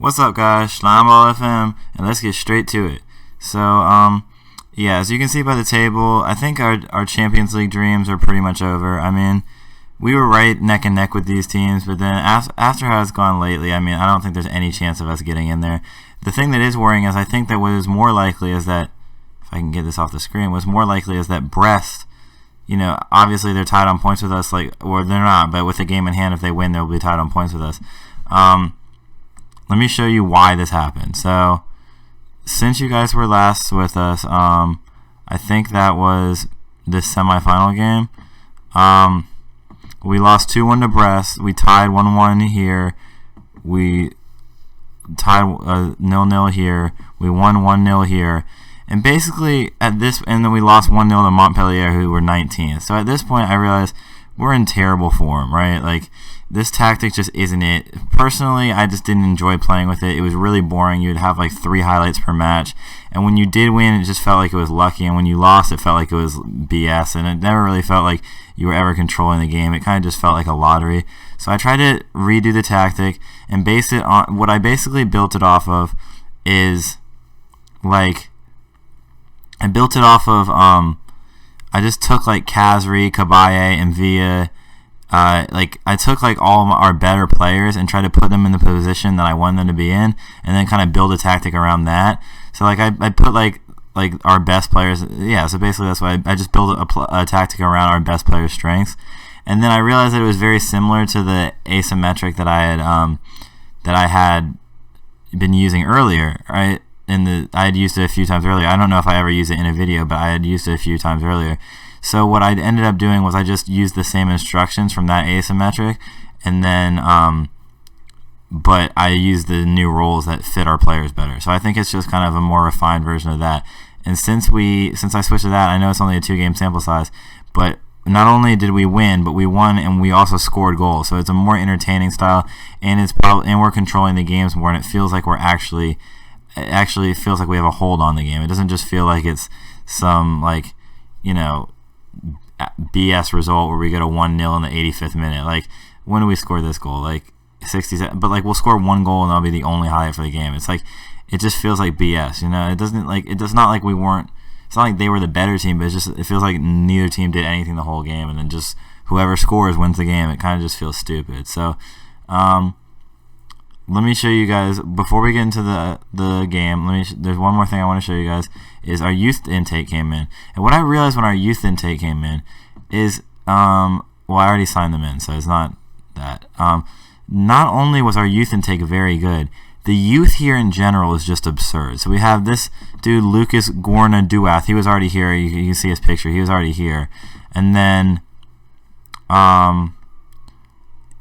What's up, guys? Slimeball FM, and let's get straight to it. So, yeah, as you can see by the table, I think our Champions League dreams are pretty much over. I mean, we were right neck and neck with these teams, but then after how it's gone lately, I mean, I don't think there's any chance of us getting in there. The thing that is worrying is I think that what is more likely is that, if I can get this off the screen, what's more likely is that Brest, you know, obviously they're tied on points with us, or they're not, but with the game in hand, if they win, they'll be tied on points with us. Let me show you why this happened. So, since you guys were last with us, I think that was this semifinal game. We lost 2-1 to Brest. We tied 1-1 here. We tied 0-0 here. We won 1-0 here. And basically, and then we lost 1-0 to Montpellier, who were 19th. So at this point, I realized we're in terrible form, right? Like, this tactic just isn't it. Personally, I just didn't enjoy playing with it. It was really boring. You'd have like 3 highlights per match. And when you did win, it just felt like it was lucky. And when you lost, it felt like it was BS. And it never really felt like you were ever controlling the game. It kind of just felt like a lottery. So I tried to redo the tactic and base it on what I basically built it off of is like, I built it off of, I just took like Kazri, Kabaye, and Villa. I took like all of our better players and tried to put them in the position that I wanted them to be in, and then kind of build a tactic around that. So like I put like our best players. Yeah. So basically that's why I just built a tactic around our best players' strengths, and then I realized that it was very similar to the asymmetric that I had been using earlier. Right. I had used it a few times earlier. I don't know if I ever used it in a video, but I had used it a few times earlier. So what I ended up doing was I just used the same instructions from that asymmetric, and then but I used the new rules that fit our players better. So I think it's just kind of a more refined version of that. And since I switched to that, I know it's only a 2-game sample size, but not only did we win, but we won and we also scored goals. So it's a more entertaining style, and we're controlling the games more, and it feels like it actually feels like we have a hold on the game. It doesn't just feel like it's some BS result where we get a 1-0 in the 85th minute. Like, when do we score this goal? Like 60, but like we'll score one goal and that'll be the only highlight for the game. It's like it just feels like BS. It's not like they were the better team, but it feels like neither team did anything the whole game, and then just whoever scores wins the game. It kind of just feels stupid. So, let me show you guys, before we get into the game, there's one more thing I want to show you guys, is our youth intake came in. And what I realized when our youth intake came in is, well, I already signed them in, so it's not that. Not only was our youth intake very good, the youth here in general is just absurd. So we have this dude, Lucas Gorna Duath. He was already here. You can see his picture. He was already here. And then,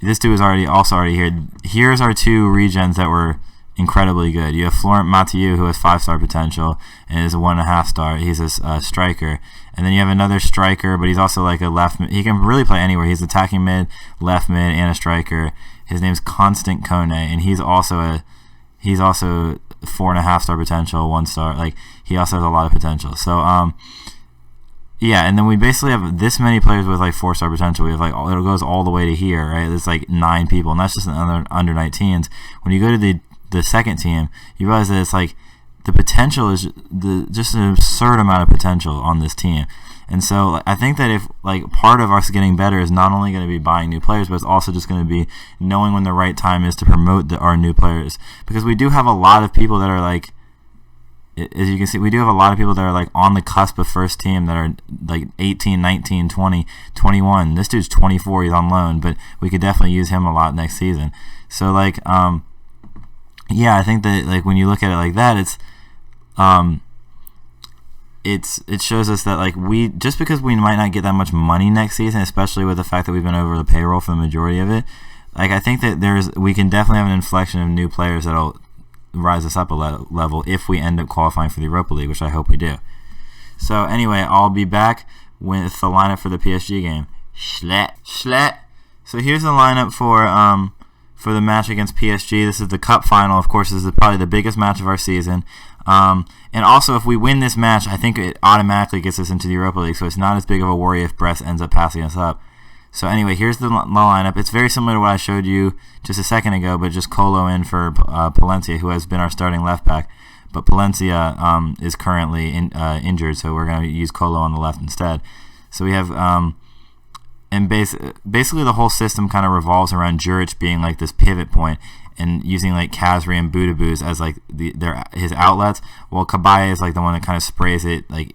this dude was also already here. Here's our 2 regens that were incredibly good. You have Florent Mathieu, who has 5-star potential and is a 1.5 star. He's a striker. And then you have another striker, but he's also like a left mid. He can really play anywhere. He's attacking mid, left mid, and a striker. His name's Constant Kone, and he's also 4.5 star potential, 1 star. Like, he also has a lot of potential. So yeah, and then we basically have this many players with like 4-star potential. We have like it goes all the way to here, right? There's like 9 people, and that's just under 19s. When you go to the second team, you realize that it's like the potential is just an absurd amount of potential on this team. And so I think that if like part of us getting better is not only going to be buying new players, but it's also just going to be knowing when the right time is to promote our new players, because we do have a lot of people that are like, as you can see, we do have a lot of people that are like on the cusp of first team that are like 18, 19, 20, 21. This dude's 24. He's on loan, but we could definitely use him a lot next season. So like, yeah, I think that like when you look at it like that, it shows us that like just because we might not get that much money next season, especially with the fact that we've been over the payroll for the majority of it, like I think that we can definitely have an inflection of new players that'll rise us up a level if we end up qualifying for the Europa League, which I hope we do. So anyway, I'll be back with the lineup for the PSG game. Schlet. So here's the lineup for the match against PSG. This is the cup final. Of course, this is probably the biggest match of our season. And also, if we win this match, I think it automatically gets us into the Europa League, so it's not as big of a worry if Brest ends up passing us up. So anyway, here's the lineup. It's very similar to what I showed you just a second ago, but just Colo in for Palencia, who has been our starting left back. But Palencia is currently injured, so we're going to use Colo on the left instead. So we have, and basically the whole system kind of revolves around Juric being like this pivot point and using like Kazri and Budabuz as like his outlets, while Kabaye is like the one that kind of sprays it like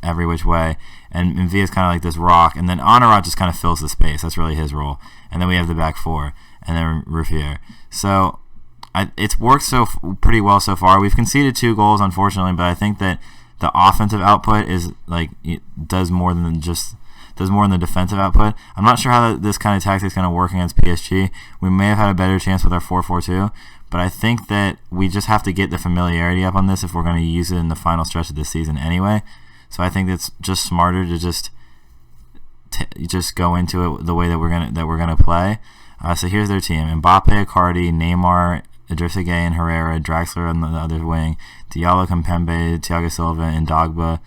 every which way, and Villa is kind of like this rock, and then Honorat just kind of fills the space. That's really his role. And then we have the back four, and then Ruffier. So it's worked pretty well so far. We've conceded 2 goals, unfortunately, but I think that the offensive output is like does more than the defensive output. I'm not sure how this kind of tactic is going to work against PSG. We may have had a better chance with our 4-4-2, but I think that we just have to get the familiarity up on this if we're going to use it in the final stretch of this season anyway. So I think it's just smarter to just go into it the way that we're gonna play. So here's their team: Mbappe, Icardi, Neymar, Idrissa Gueye and Herrera, Draxler on the other wing, Diallo, Kimpembe, Thiago Silva, and Dogba,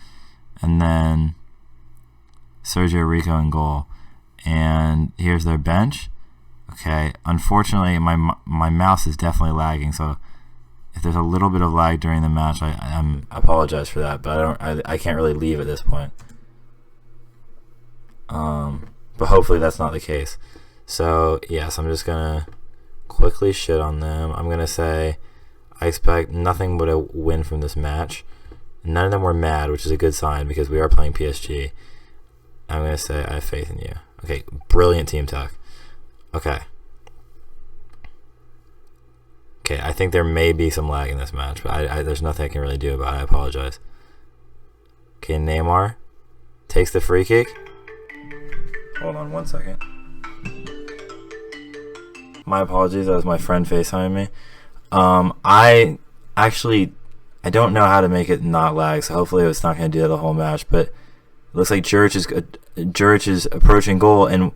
and then Sergio Rico in goal. And here's their bench. Okay, unfortunately my mouse is definitely lagging, so if there's a little bit of lag during the match, I apologize for that, but I can't really leave at this point. But hopefully that's not the case. So yes, I'm just gonna quickly shit on them. I'm gonna say I expect nothing but a win from this match. None of them were mad, which is a good sign because we are playing PSG. I'm gonna say I have faith in you. Okay, brilliant team talk. Okay, I think there may be some lag in this match, but there's nothing I can really do about it. I apologize. Okay, Neymar takes the free kick. Hold on 1 second. My apologies, that was my friend FaceTiming me. I don't know how to make it not lag, so hopefully it's not going to do that the whole match, but it looks like Juric is approaching goal, and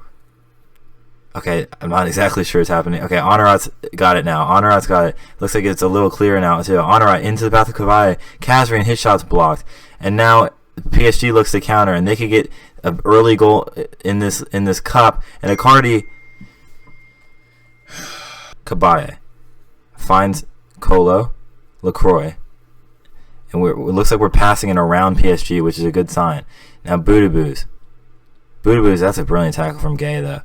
okay, I'm not exactly sure it's happening. Okay, Honorat's got it now. Honorat's got it. Looks like it's a little clearer now, too. Honorat into the path of Kabaye. Kazri and his shot's blocked. And now PSG looks to counter, and they could get an early goal in this cup. And Icardi, Kabaye finds Colo, LaCroix. And it looks like we're passing it around PSG, which is a good sign. Now Budabuz, that's a brilliant tackle from Gueye, though.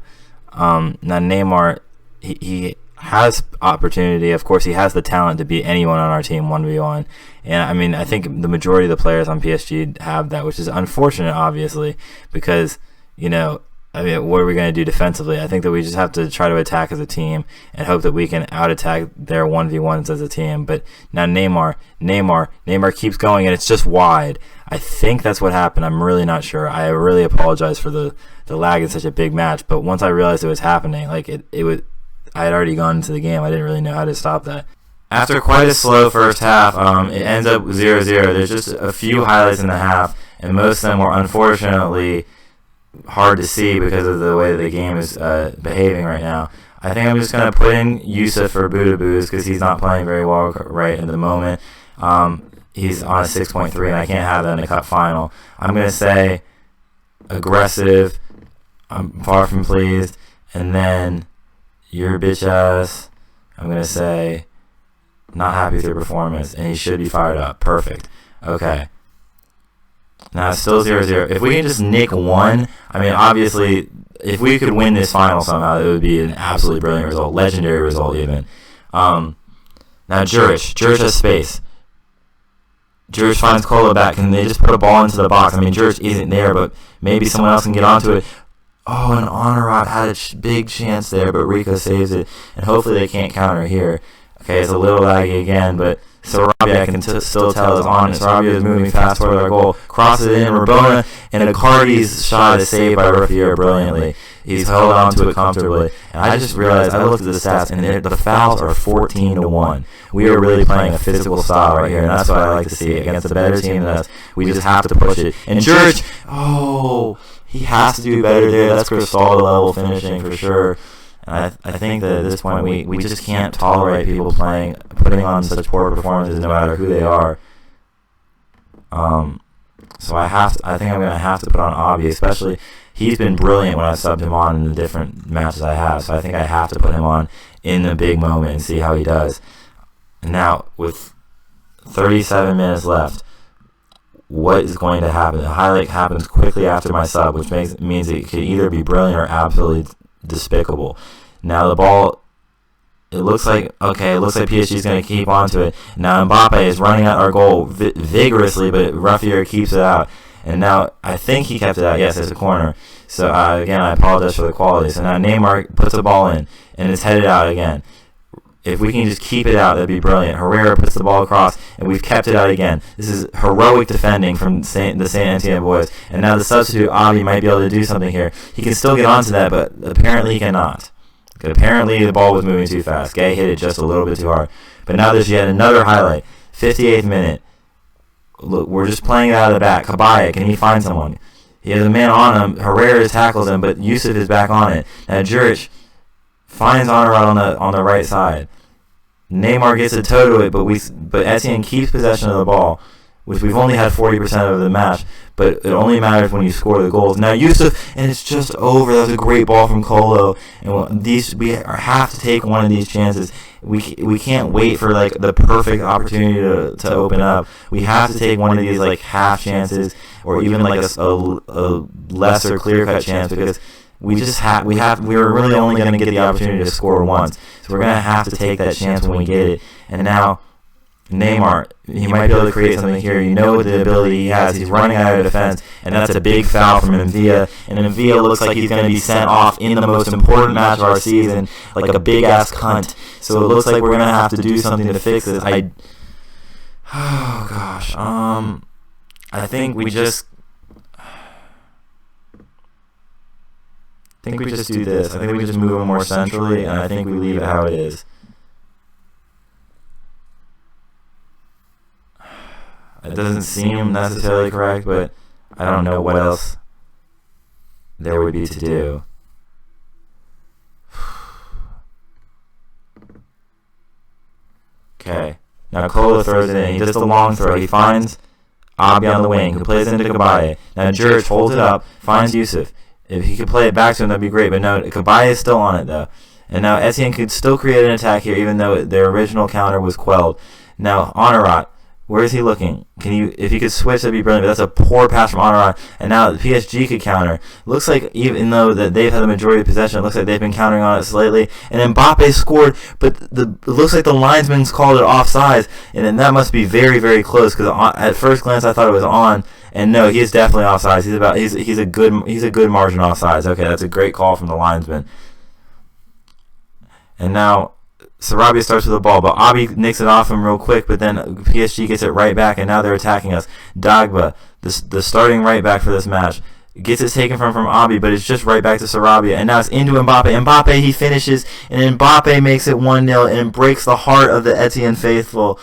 Now Neymar, he has opportunity. Of course, he has the talent to beat anyone on our team 1v1. And I mean, I think the majority of the players on PSG have that, which is unfortunate, obviously, because I mean, what are we going to do defensively? I think that we just have to try to attack as a team and hope that we can out-attack their 1v1s as a team. But now Neymar keeps going, and it's just wide. I think that's what happened. I'm really not sure. I really apologize for the lag in such a big match. But once I realized it was happening, like I had already gone into the game. I didn't really know how to stop that. After quite a slow first half, it ends up 0-0. There's just a few highlights in the half, and most of them were unfortunately hard to see because of the way that the game is behaving right now. I think I'm just going to put in Yusuf for Budabuz because he's not playing very well right in the moment. He's on a 6.3, and I can't have that in the cup final. I'm going to say aggressive. I'm far from pleased. And then your bitch ass, I'm going to say not happy with your performance, and he should be fired up. Perfect. Okay. Now it's still 0-0. If we can just nick one, I mean, obviously, if we could win this final somehow, it would be an absolutely brilliant result, legendary result even. Now Juric has space. Juric finds Kola back, and they just put a ball into the box. I mean, Juric isn't there, but maybe someone else can get onto it. Oh, and Honorat had a big chance there, but Rico saves it, and hopefully they can't counter here. Okay, it's a little laggy again, but Sarabia, I can still tell, is on it. Sarabia is moving fast toward our goal, crosses it in, Rabona, and Icardi's shot is saved by Ruffier brilliantly. He's held on to it comfortably. And I just realized, I looked at the stats, and the fouls are 14-1. We are really playing a physical style right here, and that's what I like to see. Against a better team than us, we just have to push it. And Juric, he has to do better there. That's Cristaldo level finishing for sure. And I think that at this point we just can't tolerate people putting on such poor performances no matter who they are. So I think I'm going to have to put on Obi, especially he's been brilliant when I subbed him on in the different matches I have. So I think I have to put him on in the big moment and see how he does. Now, with 37 minutes left, what is going to happen? The highlight happens quickly after my sub, which means it could either be brilliant or absolutely despicable. Now the ball, it looks like PSG is going to keep onto it. Now Mbappe is running at our goal vigorously, but Raffier keeps it out. And now I think he kept it out. Yes, it's a corner. So again, I apologize for the quality. So now Neymar puts the ball in, and it's headed out again. If we can just keep it out, that'd be brilliant. Herrera puts the ball across, and we've kept it out again. This is heroic defending from the Saint-Etienne boys. And now the substitute, Avi, might be able to do something here. He can still get onto that, but apparently he cannot. Apparently the ball was moving too fast. Gay hit it just a little bit too hard. But now there's yet another highlight. 58th minute. Look, we're just playing it out of the back. Kabaya, can he find someone? He has a man on him. Herrera tackles him, but Yusuf is back on it. Now Juric finds Honorat on the right side. Neymar gets a toe to it, but Etienne keeps possession of the ball, which we've only had 40% of the match, but it only matters when you score the goals. Now Yusuf, and it's just over. That was a great ball from Kolo, and we have to take one of these chances. We can't wait for like the perfect opportunity to open up. We have to take one of these like half chances, or even like a lesser clear cut chance, because we're really only going to get the opportunity to score once. So we're going to have to take that chance when we get it. And now Neymar, he might be able to create something here. You know the ability he has. He's running out of defense, and that's a big foul from Mvia. And Mvia looks like he's going to be sent off in the most important match of our season, like a big-ass cunt. So it looks like we're going to have to do something to fix this. Oh, gosh. I think we just do this. I think we just move him more centrally, and I think we leave it how it is. It doesn't seem necessarily correct, but I don't know what else there would be to do. Okay. Now Kola throws it in. He does the long throw. He finds Abi on the wing, who plays into Kabaya. Now Juric holds it up, finds Yusuf. If he could play it back to him, that'd be great. But no, Kabaya is still on it, though. And now Etienne could still create an attack here, even though their original counter was quelled. Now, Honorat, where is he looking? If he could switch, that'd be brilliant. But that's a poor pass from Honorat. And now PSG could counter. Looks like even though that they've had the majority of possession, it looks like they've been countering on it slightly. And Mbappe scored, but it looks like the linesman's called it offside. And then that must be very, very close, because at first glance I thought it was on. And no, he is definitely offsides. He's a good margin offsides. Okay, that's a great call from the linesman. And now Sarabia starts with the ball, but Abi nicks it off him real quick. But then PSG gets it right back, and now they're attacking us. Dagba, the starting right back for this match, gets it taken from Abi, but it's just right back to Sarabia, and now it's into Mbappe. Mbappe, he finishes, and Mbappe makes it 1-0 and breaks the heart of the Etienne faithful.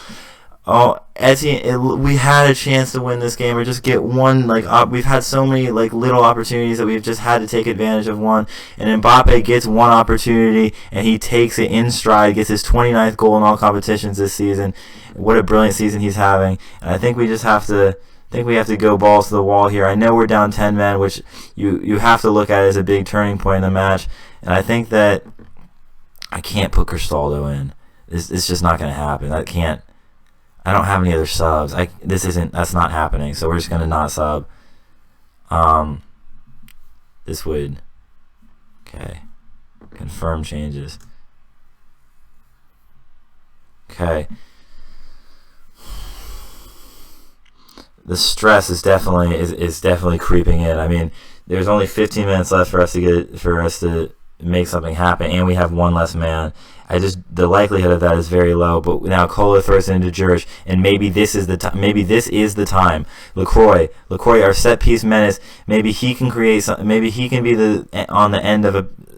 Oh, Etienne, we had a chance to win this game, or just get one. We've had so many little opportunities that we've just had to take advantage of one. And Mbappe gets one opportunity, and he takes it in stride. Gets his 29th goal in all competitions this season. What a brilliant season he's having. And I think we just have to. We have to go balls to the wall here. I know we're down 10 men, which you have to look at as a big turning point in the match. And I think that I can't put Cristaldo in. It's just not going to happen. I don't have any other subs. That's not happening. So we're just gonna not sub. This would, okay. Confirm changes. Okay. The stress is definitely creeping in. I mean, there's only 15 minutes left for us to make something happen, and we have one less man. The likelihood of that is very low. But now Kola throws it into Juric, and maybe this is the time. Maybe this is the time. Lacroix, our set piece menace. Maybe he can create something. Maybe he can be on the end of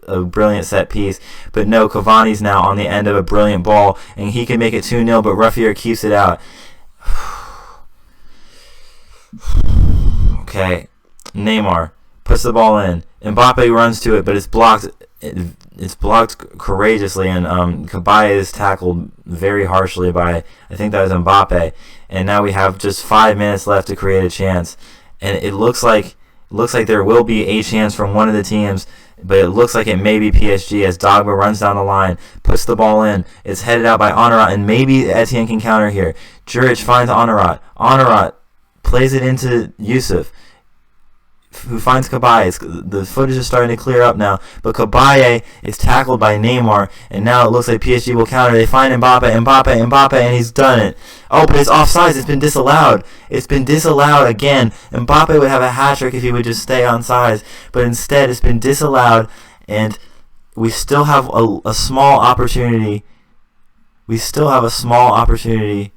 a brilliant set piece. But no, Cavani's now on the end of a brilliant ball, and he can make it 2-0. But Raffier keeps it out. Okay, Neymar puts the ball in. Mbappe runs to it, but it's blocked. It's blocked courageously, and Kabaya is tackled very harshly by, I think that was Mbappe. And now we have just 5 minutes left to create a chance. And it looks like Looks like there will be a chance from one of the teams, but it looks like it may be PSG as Dogba runs down the line, puts the ball in. It's headed out by Honorat, and maybe Etienne can counter here. Juric finds Honorat. Honorat plays it into Yusuf, who finds Cabaye. The footage is starting to clear up now, but Cabaye is tackled by Neymar, and now it looks like PSG will counter. They find Mbappe, and he's done it. Oh, but it's offsides. It's been disallowed. It's been disallowed again. Mbappe would have a hat-trick if he would just stay on sides, but instead it's been disallowed, and we still have a small opportunity. We still have a small opportunity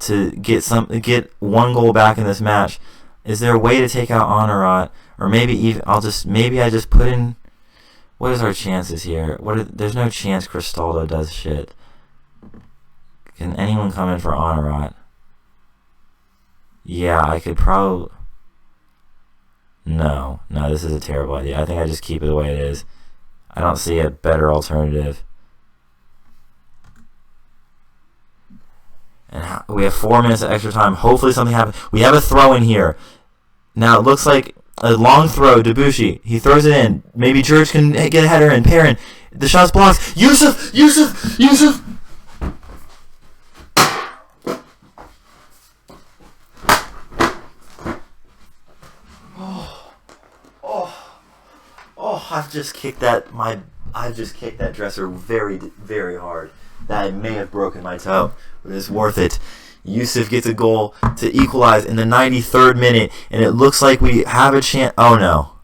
to get one goal back in this match. Is there a way to take out Honorat, or maybe I just put in? What is our chances here? There's no chance Cristaldo does shit. Can anyone come in for Honorat? Yeah, I could probably. No, this is a terrible idea. I think I just keep it the way it is. I don't see a better alternative. And we have 4 minutes of extra time. Hopefully something happens. We have a throw in here. Now it looks like a long throw. Debuchy. He throws it in. Maybe George can get a header in. Perrin. The shot's blocked. Yusuf! I've just kicked that dresser very, very hard. That may have broken my toe, but it's worth it. Yusuf gets a goal to equalize in the 93rd minute, and it looks like we have a chance. Oh no.